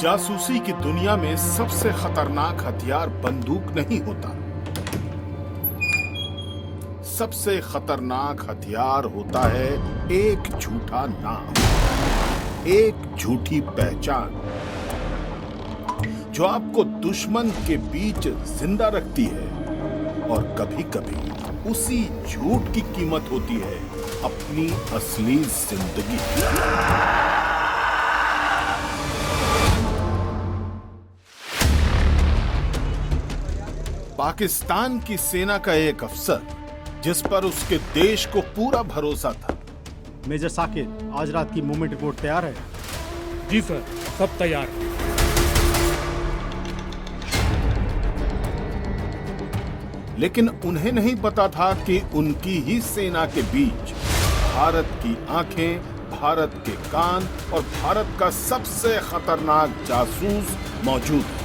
जासूसी की दुनिया में सबसे खतरनाक हथियार बंदूक नहीं होता। सबसे खतरनाक हथियार होता है एक झूठा नाम, एक झूठी पहचान, जो आपको दुश्मन के बीच जिंदा रखती है। और कभी-कभी उसी झूठ की कीमत होती है अपनी असली जिंदगी। पाकिस्तान की सेना का एक अफसर, जिस पर उसके देश को पूरा भरोसा था। मेजर साकिर, आज रात की मूवमेंट रिपोर्ट तैयार है? जी सर, सब तैयार है। लेकिन उन्हें नहीं पता था कि उनकी ही सेना के बीच भारत की आंखें, भारत के कान और भारत का सबसे खतरनाक जासूस मौजूद है।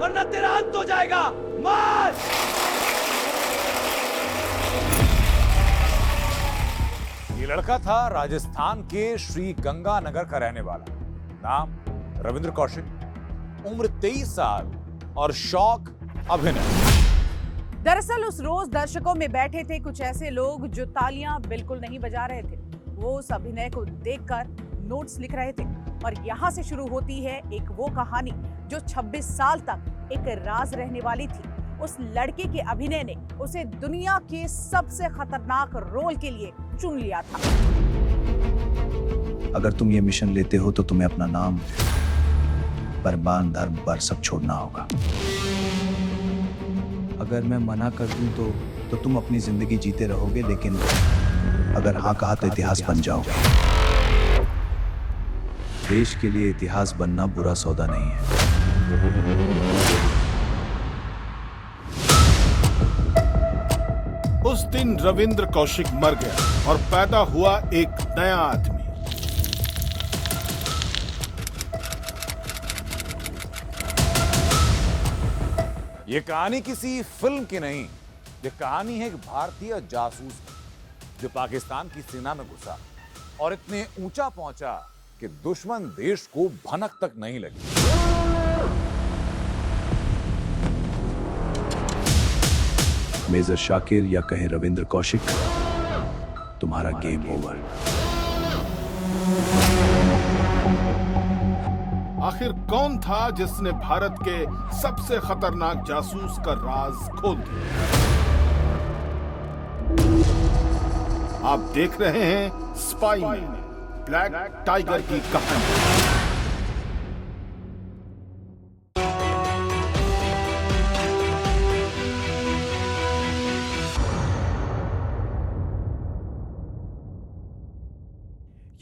वरना तेरा अंत हो जाएगा। मार! ये लड़का था राजस्थान के श्री गंगानगर का रहने वाला। नाम रविंद्र कौशिक, उम्र 23 साल और शौक अभिनय। दरअसल उस रोज दर्शकों में बैठे थे कुछ ऐसे लोग जो तालियां बिल्कुल नहीं बजा रहे थे। वो उस अभिनय को देखकर नोट्स लिख रहे थे। और यहाँ से शुरू होती है एक वो कहानी जो 26 साल तक एक राज रहने वाली थी। उस लड़के के अभिनय ने उसे दुनिया के सबसे खतरनाक रोल के लिए चुन लिया था। अगर तुम ये मिशन लेते हो तो तुम्हें अपना नाम, परबान, धर्म पर सब छोड़ना होगा। अगर मैं मना कर दूं तो तुम अपनी जिंदगी जीते रहोगे, लेकिन अगर हाँ कहा तो इतिहास बन जाओगे। देश के लिए इतिहास बनना बुरा सौदा नहीं है। उस दिन रविंद्र कौशिक मर गया और पैदा हुआ एक नया आदमी। ये कहानी किसी फिल्म की नहीं, ये कहानी है एक भारतीय जासूस की, जो पाकिस्तान की सेना में घुसा और इतने ऊंचा पहुंचा कि दुश्मन देश को भनक तक नहीं लगी। मेजर शाकिर या कहे रविंद्र कौशिक, तुम्हारा गेम ओवर। आखिर कौन था जिसने भारत के सबसे खतरनाक जासूस का राज खोल दिया? आप देख रहे हैं स्पाई में ब्लैक टाइगर की कहानी।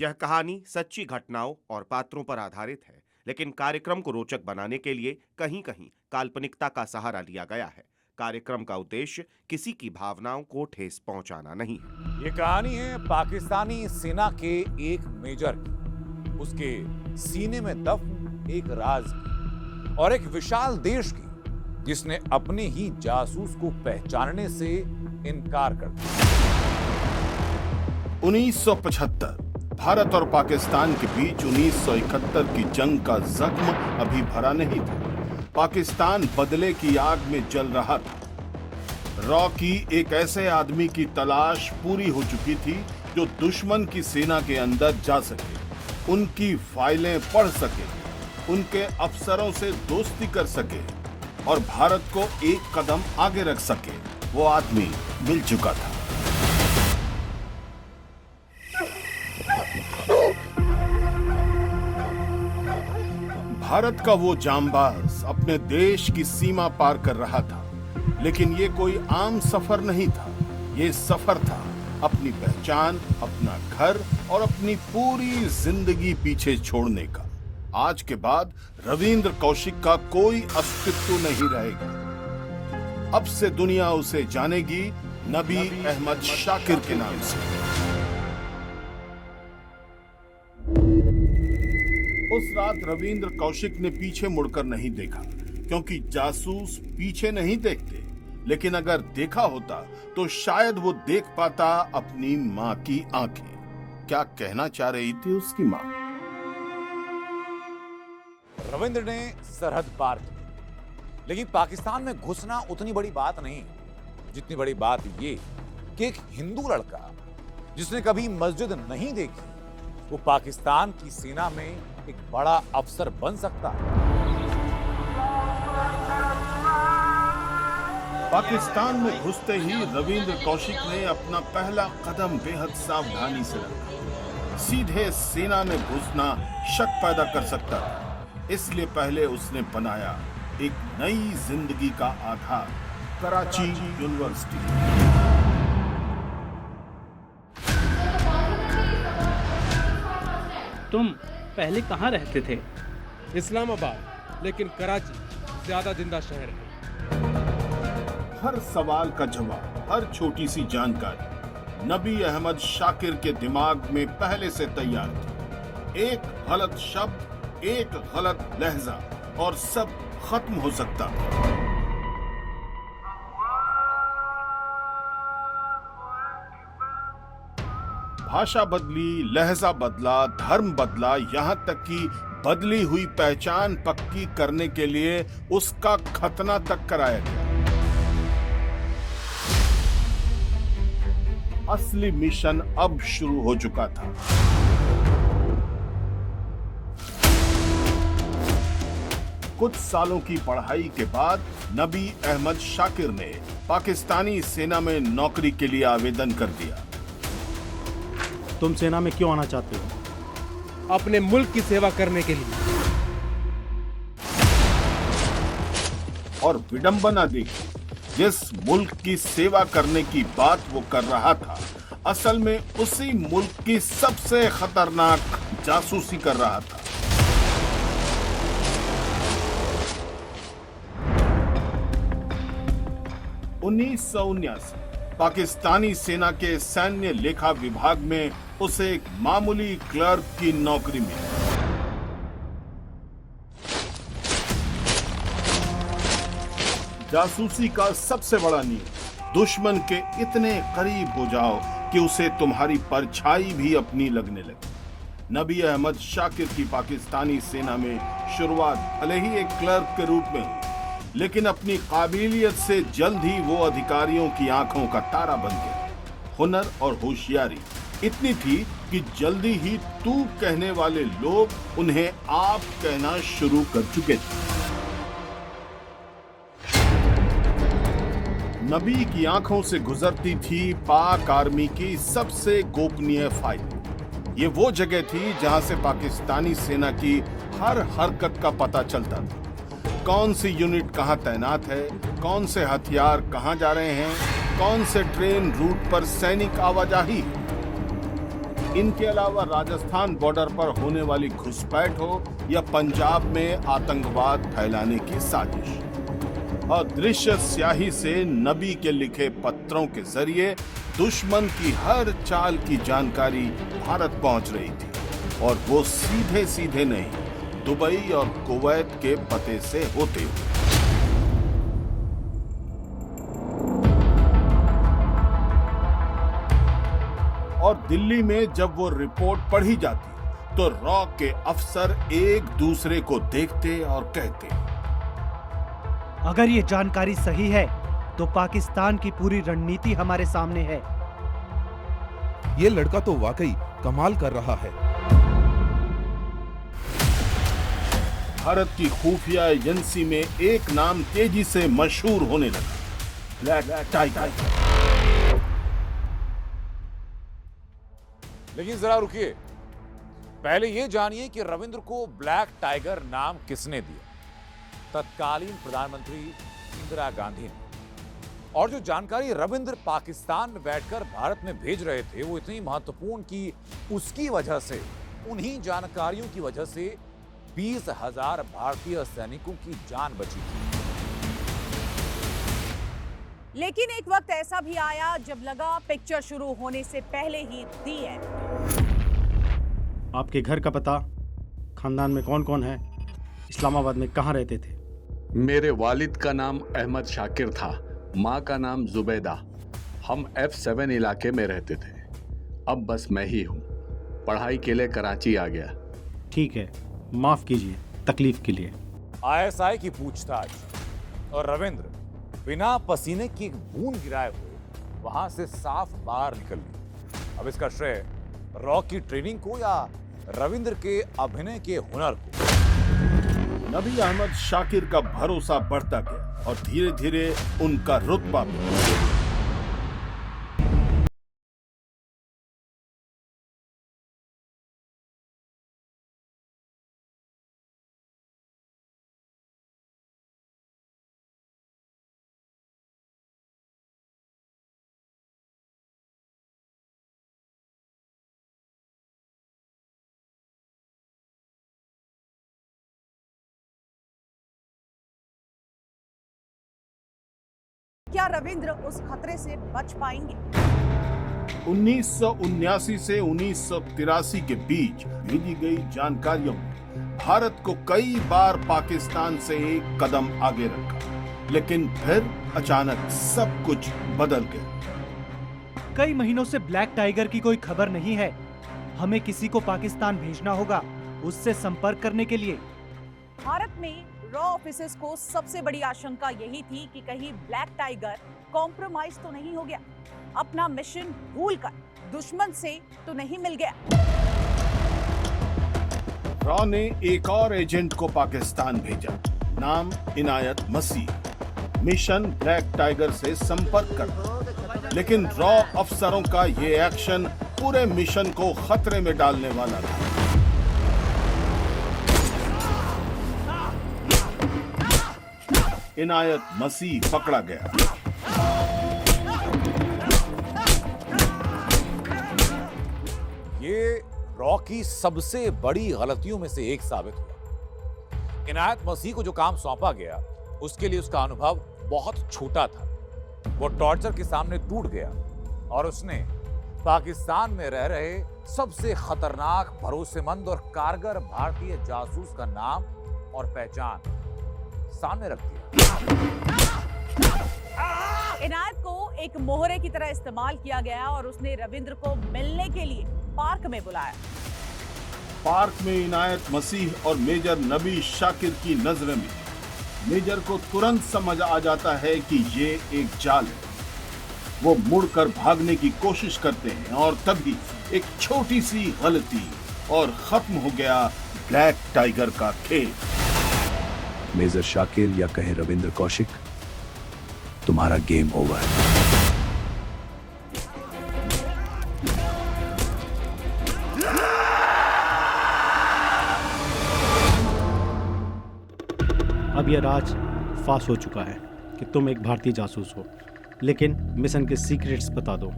यह कहानी सच्ची घटनाओं और पात्रों पर आधारित है, लेकिन कार्यक्रम को रोचक बनाने के लिए कहीं-कहीं काल्पनिकता का सहारा लिया गया है। कार्यक्रम का उद्देश्य किसी की भावनाओं को ठेस पहुंचाना नहीं है। ये कहानी है पाकिस्तानी सेना के एक मेजर की, उसके सीने में दफन एक राज की और एक विशाल देश की, जिसने अपने ही जासूस को पहचानने से इनकार कर दिया। 1975 भारत और पाकिस्तान के बीच 1971 की जंग का जख्म अभी भरा नहीं था। पाकिस्तान बदले की आग में जल रहा था। रॉकी एक ऐसे आदमी की तलाश पूरी हो चुकी थी जो दुश्मन की सेना के अंदर जा सके, उनकी फाइलें पढ़ सके, उनके अफसरों से दोस्ती कर सके और भारत को एक कदम आगे रख सके। वो आदमी मिल चुका था। भारत का वो जांबाज अपने देश की सीमा पार कर रहा था, लेकिन ये कोई आम सफर नहीं था। ये सफर था अपनी पहचान, अपना घर और अपनी पूरी जिंदगी पीछे छोड़ने का। आज के बाद रविंद्र कौशिक का कोई अस्तित्व नहीं रहेगा। अब से दुनिया उसे जानेगी नबी अहमद शाकिर के नाम से। उस रात रविंद्र कौशिक ने पीछे मुड़कर नहीं देखा, क्योंकि जासूस पीछे नहीं देखते, लेकिन अगर देखा होता तो शायद वो देख पाता अपनी मां की आंखें। क्या कहना चाह रही थी उसकी मां? रविंद्र ने सरहद पार की, लेकिन पाकिस्तान में घुसना उतनी बड़ी बात नहीं, जितनी बड़ी बात ये कि एक हिंदू लड़का जिसने कभी मस्जिद नहीं देखी, वो पाकिस्तान की सेना में एक बड़ा अफसर बन सकता है। पाकिस्तान में घुसते ही रविंद्र कौशिक ने अपना पहला कदम बेहद सावधानी से रखा। सीधे सेना में घुसना शक पैदा कर सकता था, इसलिए पहले उसने बनाया एक नई जिंदगी का आधार, कराची यूनिवर्सिटी। तुम पहले कहाँ रहते थे? इस्लामाबाद, लेकिन कराची ज्यादा जिंदा शहर है। हर सवाल का जवाब, हर छोटी सी जानकारी नबी अहमद शाकिर के दिमाग में पहले से तैयार थी। एक गलत शब्द, एक गलत लहजा और सब खत्म हो सकता था। भाषा बदली, लहजा बदला, धर्म बदला, यहां तक कि बदली हुई पहचान पक्की करने के लिए उसका खतना तक कराया गया। असली मिशन अब शुरू हो चुका था। कुछ सालों की पढ़ाई के बाद नबी अहमद शाकिर ने पाकिस्तानी सेना में नौकरी के लिए आवेदन कर दिया। तुम सेना में क्यों आना चाहते हो? अपने मुल्क की सेवा करने के लिए। और विडंबना देखी, जिस मुल्क की सेवा करने की बात वो कर रहा था, असल में उसी मुल्क की सबसे खतरनाक जासूसी कर रहा था। (1979) पाकिस्तानी सेना के सैन्य लेखा विभाग में उसे एक मामूली क्लर्क की नौकरी मिली। जासूसी का सबसे बड़ा नियम, दुश्मन के इतने करीब हो जाओ कि उसे तुम्हारी परछाई भी अपनी लगने लगे। नबी अहमद शाकिर की पाकिस्तानी सेना में शुरुआत भले ही एक क्लर्क के रूप में हुई, लेकिन अपनी काबिलियत से जल्द ही वो अधिकारियों की आंखों का तारा बन गया। हुनर और होशियारी इतनी थी कि जल्दी ही तू कहने वाले लोग उन्हें आप कहना शुरू कर चुके थे। नबी की आंखों से गुजरती थी पाक आर्मी की सबसे गोपनीय फाइल। ये वो जगह थी जहां से पाकिस्तानी सेना की हर हरकत का पता चलता था। कौन सी यूनिट कहां तैनात है, कौन से हथियार कहां जा रहे हैं, कौन से ट्रेन रूट पर सैनिक आवाजाही है। इनके अलावा राजस्थान बॉर्डर पर होने वाली घुसपैठ हो या पंजाब में आतंकवाद फैलाने की साजिश, अदृश्य स्याही से नबी के लिखे पत्रों के जरिए दुश्मन की हर चाल की जानकारी भारत पहुंच रही थी, और वो सीधे सीधे नहीं, दुबई और कुवैत के पते से होते हुए। और दिल्ली में जब वो रिपोर्ट पढ़ी जाती तो रॉ के अफसर एक दूसरे को देखते और कहते, अगर ये जानकारी सही है तो पाकिस्तान की पूरी रणनीति हमारे सामने है। ये लड़का तो वाकई कमाल कर रहा है। भारत की खुफिया एजेंसी में एक नाम तेजी से मशहूर होने लगा, ब्लैक टाइगर। लेकिन जरा रुकिए, पहले यह जानिए कि रविंद्र को ब्लैक टाइगर नाम किसने दिया। तत्कालीन प्रधानमंत्री इंदिरा गांधी ने। और जो जानकारी रविंद्र पाकिस्तान में बैठकर भारत में भेज रहे थे, वो इतनी महत्वपूर्ण कि उसकी वजह से, उन्हीं जानकारियों की वजह से 20,000 भारतीय सैनिकों की जान बची थी। लेकिन एक वक्त ऐसा भी आया जब लगा पिक्चर शुरू होने से पहले ही दी एंड। आपके घर का पता, खानदान में कौन कौन है, इस्लामाबाद में कहाँ रहते थे? मेरे वालिद का नाम अहमद शाकिर था। माँ का नाम जुबैदा। हम F7 इलाके में रहते थे। अब बस मैं ही हूँ। पढ़ाई के लिए कराची आ गया। ठीक है, माफ कीजिए तकलीफ के लिए। आईएसआई की पूछताछ और रविंद्र बिना पसीने की एक बूंद गिराए हुए वहां से साफ बाहर निकल गए। अब इसका श्रेय रॉ की ट्रेनिंग को या रविंद्र के अभिनय के हुनर को। नबी अहमद शाकिर का भरोसा बढ़ता गया और धीरे धीरे उनका रुतबा बढ़ा। क्या रविंद्र उस खतरे से बच पाएंगे? 1979 से 1983 के बीच भेजी गई जानकारियों ने भारत को कई बार पाकिस्तान से एक कदम आगे रखा, लेकिन फिर अचानक सब कुछ बदल गया। कई महीनों से ब्लैक टाइगर की कोई खबर नहीं है। हमें किसी को पाकिस्तान भेजना होगा उससे संपर्क करने के लिए। भारत में रॉ ऑफिसर्स को सबसे बड़ी आशंका यही थी कि कहीं ब्लैक टाइगर कॉम्प्रोमाइज तो नहीं हो गया, अपना मिशन भूलकर दुश्मन से तो नहीं मिल गया। रॉ ने एक और एजेंट को पाकिस्तान भेजा, नाम इनायत मसीह। मिशन ब्लैक टाइगर से संपर्क करना, लेकिन रॉ अफसरों का ये एक्शन पूरे मिशन को खतरे में डालने वाला था। इनायत मसीह पकड़ा गया। ये रॉ की सबसे बड़ी गलतियों में से एक साबित हुआ। इनायत मसीह को जो काम सौंपा गया उसके लिए उसका अनुभव बहुत छोटा था। वो टॉर्चर के सामने टूट गया और उसने पाकिस्तान में रह रहे सबसे खतरनाक, भरोसेमंद और कारगर भारतीय जासूस का नाम और पहचान सामने रख दिया। इनायत को एक मोहरे की तरह इस्तेमाल किया गया और उसने रविंद्र को मिलने के लिए पार्क में बुलाया। पार्क में इनायत मसीह और मेजर नबी शाकिर की नजरें मिली। मेजर को तुरंत समझ आ जाता है कि ये एक जाल है। वो मुड़कर भागने की कोशिश करते हैं और तभी एक छोटी सी गलती और खत्म हो गया ब्लैक टाइगर का खेल। मेजर शाकिर या कहे रविंद्र कौशिक, तुम्हारा गेम ओवर। अब यह राज फाश हो चुका है कि तुम एक भारतीय जासूस हो, लेकिन मिशन के सीक्रेट्स बता दो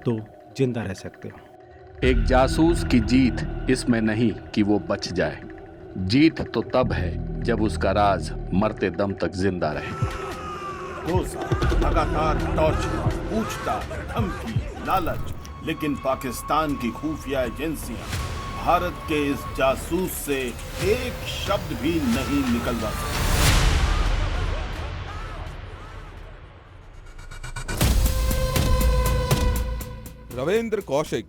तो जिंदा रह सकते हो। एक जासूस की जीत इसमें नहीं कि वो बच जाए। जीत तो तब है जब उसका राज मरते दम तक जिंदा रहे। 2 साल लगातार टॉर्चर, पूछताछ, धमकी, लालच, लेकिन पाकिस्तान की खुफिया एजेंसियां भारत के इस जासूस से एक शब्द भी नहीं निकलवा सकी। रविंद्र कौशिक,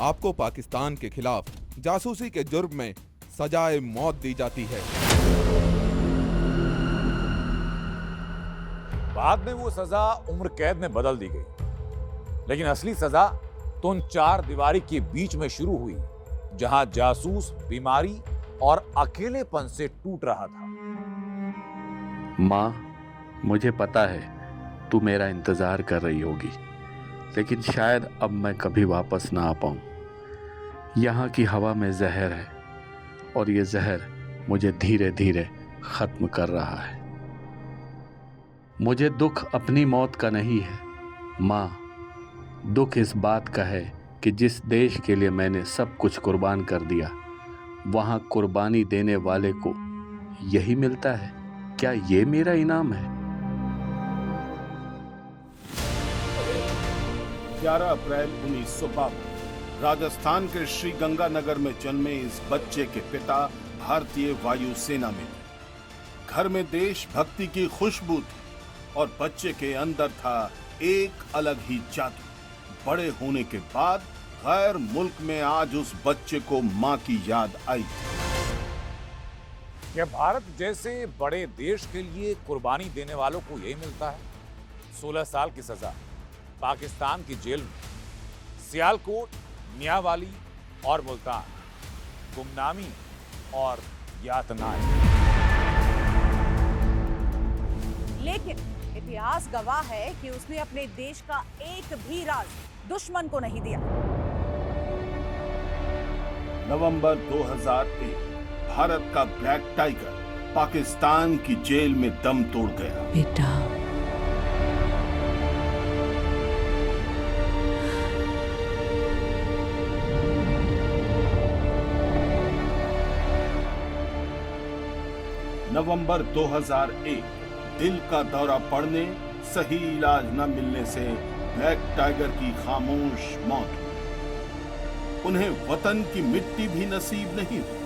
आपको पाकिस्तान के खिलाफ जासूसी के जुर्म में सजाए मौत दी जाती है। बाद में वो सजा उम्र कैद में बदल दी गई, लेकिन असली सजा तो उन 4 दीवारी के बीच में शुरू हुई जहां जासूस बीमारी और अकेलेपन से टूट रहा था। माँ, मुझे पता है तू मेरा इंतजार कर रही होगी, लेकिन शायद अब मैं कभी वापस ना आ पाऊं। यहाँ की हवा में जहर है और ये जहर मुझे धीरे धीरे खत्म कर रहा है। मुझे दुख अपनी मौत का नहीं है माँ, दुख इस बात का है कि जिस देश के लिए मैंने सब कुछ कुर्बान कर दिया, वहाँ कुर्बानी देने वाले को यही मिलता है। क्या ये मेरा इनाम है? 11 अप्रैल 1952 राजस्थान के श्री गंगानगर में जन्मे इस बच्चे के पिता भारतीय वायुसेना में थे। घर में देशभक्ति की खुशबू थी और बच्चे के अंदर था एक अलग ही जादू। बड़े होने के बाद गैर मुल्क में आज उस बच्चे को मां की याद आई। क्या भारत जैसे बड़े देश के लिए कुर्बानी देने वालों को यही मिलता है? 16 साल की सजा पाकिस्तान की जेल में, सियालकोट, मियांवाली और मुल्तान, गुमनामी और यातनाएं। लेकिन इतिहास गवाह है कि उसने अपने देश का एक भी राज दुश्मन को नहीं दिया। नवंबर 2001 भारत का ब्लैक टाइगर पाकिस्तान की जेल में दम तोड़ गया। बेटा, नवंबर 2001 दिल का दौरा पड़ने, सही इलाज न मिलने से ब्लैक टाइगर की खामोश मौत हुई। उन्हें वतन की मिट्टी भी नसीब नहीं हुई।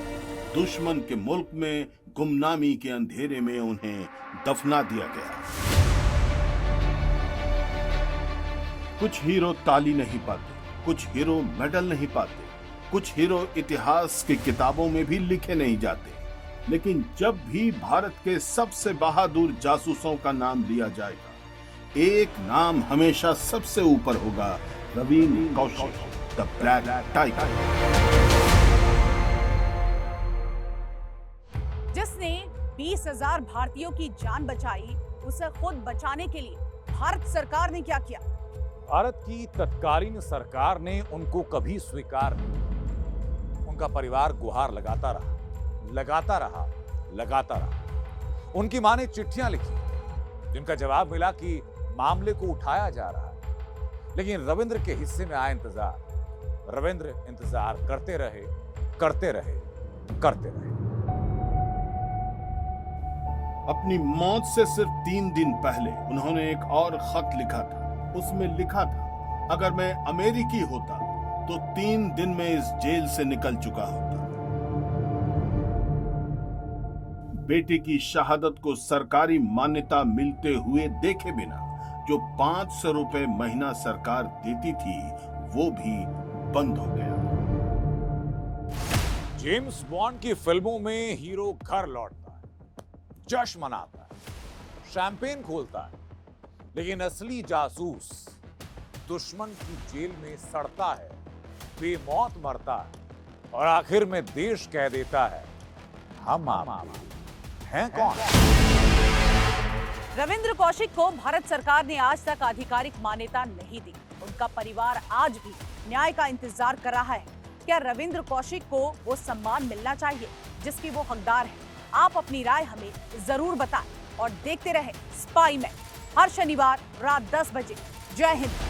दुश्मन के मुल्क में गुमनामी के अंधेरे में उन्हें दफना दिया गया। कुछ हीरो ताली नहीं पाते, कुछ हीरो मेडल नहीं पाते, कुछ हीरो इतिहास की किताबों में भी लिखे नहीं जाते। लेकिन जब भी भारत के सबसे बहादुर जासूसों का नाम लिया जाएगा, एक नाम हमेशा सबसे ऊपर होगा, Ravindra Kaushik, the black tiger. जिसने 20,000 भारतीयों की जान बचाई, उसे खुद बचाने के लिए भारत सरकार ने क्या किया? भारत की तत्कालीन सरकार ने उनको कभी स्वीकार नहीं। उनका परिवार गुहार लगाता रहा, लगाता रहा, लगाता रहा। उनकी मां ने चिट्ठियां लिखी जिनका जवाब मिला कि मामले को उठाया जा रहा है। लेकिन रविंद्र के हिस्से में आया इंतजार। रविंद्र इंतजार करते रहे, करते रहे, करते रहे। अपनी मौत से सिर्फ 3 दिन पहले उन्होंने एक और खत लिखा था। उसमें लिखा था, अगर मैं अमेरिकी होता तो 3 दिन में इस जेल से निकल चुका होता। बेटे की शहादत को सरकारी मान्यता मिलते हुए देखे बिना जो 500 रुपए महीना सरकार देती थी, वो भी बंद हो गया। जेम्स बॉन्ड की फिल्मों में हीरो घर लौटता है, जश्न मनाता है, शैंपेन खोलता है। लेकिन असली जासूस दुश्मन की जेल में सड़ता है, बेमौत मरता है और आखिर में देश कह देता है, हम आप हैं कौन? रविंद्र कौशिक को भारत सरकार ने आज तक आधिकारिक मान्यता नहीं दी। उनका परिवार आज भी न्याय का इंतजार कर रहा है। क्या रविंद्र कौशिक को वो सम्मान मिलना चाहिए जिसकी वो हकदार है? आप अपनी राय हमें जरूर बताएं और देखते रहें स्पाई में, हर शनिवार रात 10 बजे। जय हिंद।